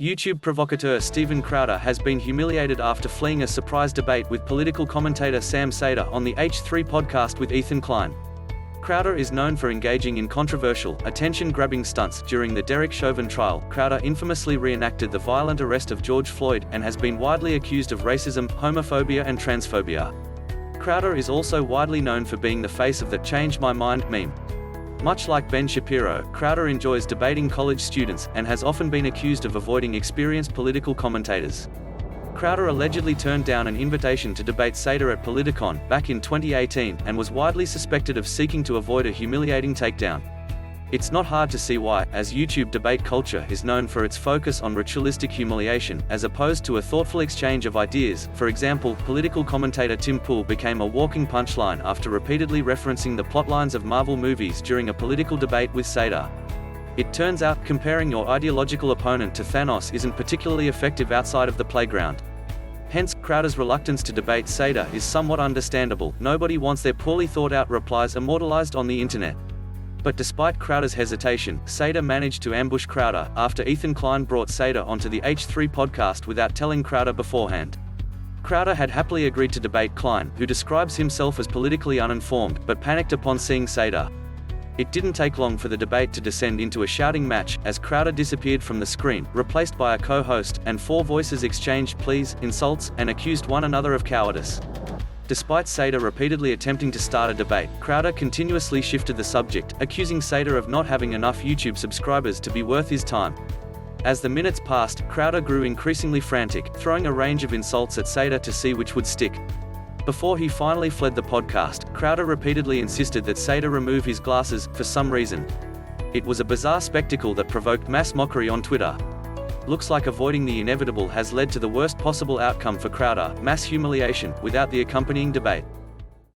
YouTube provocateur Steven Crowder has been humiliated after fleeing a surprise debate with political commentator Sam Seder on the H3 podcast with Ethan Klein. Crowder is known for engaging in controversial, attention-grabbing stunts. During the Derek Chauvin trial, Crowder infamously reenacted the violent arrest of George Floyd and has been widely accused of racism, homophobia and transphobia. Crowder is also widely known for being the face of the "Change My Mind" meme. Much like Ben Shapiro, Crowder enjoys debating college students, and has often been accused of avoiding experienced political commentators. Crowder allegedly turned down an invitation to debate Seder at Politicon back in 2018, and was widely suspected of seeking to avoid a humiliating takedown. It's not hard to see why, as YouTube debate culture is known for its focus on ritualistic humiliation, as opposed to a thoughtful exchange of ideas. For example, political commentator Tim Pool became a walking punchline after repeatedly referencing the plotlines of Marvel movies during a political debate with Seder. It turns out, comparing your ideological opponent to Thanos isn't particularly effective outside of the playground. Hence, Crowder's reluctance to debate Seder is somewhat understandable. Nobody wants their poorly thought-out replies immortalized on the internet. But despite Crowder's hesitation, Seder managed to ambush Crowder after Ethan Klein brought Seder onto the H3 podcast without telling Crowder beforehand. Crowder had happily agreed to debate Klein, who describes himself as politically uninformed, but panicked upon seeing Seder. It didn't take long for the debate to descend into a shouting match, as Crowder disappeared from the screen, replaced by a co-host, and four voices exchanged pleas, insults, and accused one another of cowardice. Despite Seder repeatedly attempting to start a debate, Crowder continuously shifted the subject, accusing Seder of not having enough YouTube subscribers to be worth his time. As the minutes passed, Crowder grew increasingly frantic, throwing a range of insults at Seder to see which would stick. Before he finally fled the podcast, Crowder repeatedly insisted that Seder remove his glasses, for some reason. It was a bizarre spectacle that provoked mass mockery on Twitter. Looks like avoiding the inevitable has led to the worst possible outcome for Crowder: mass humiliation, without the accompanying debate.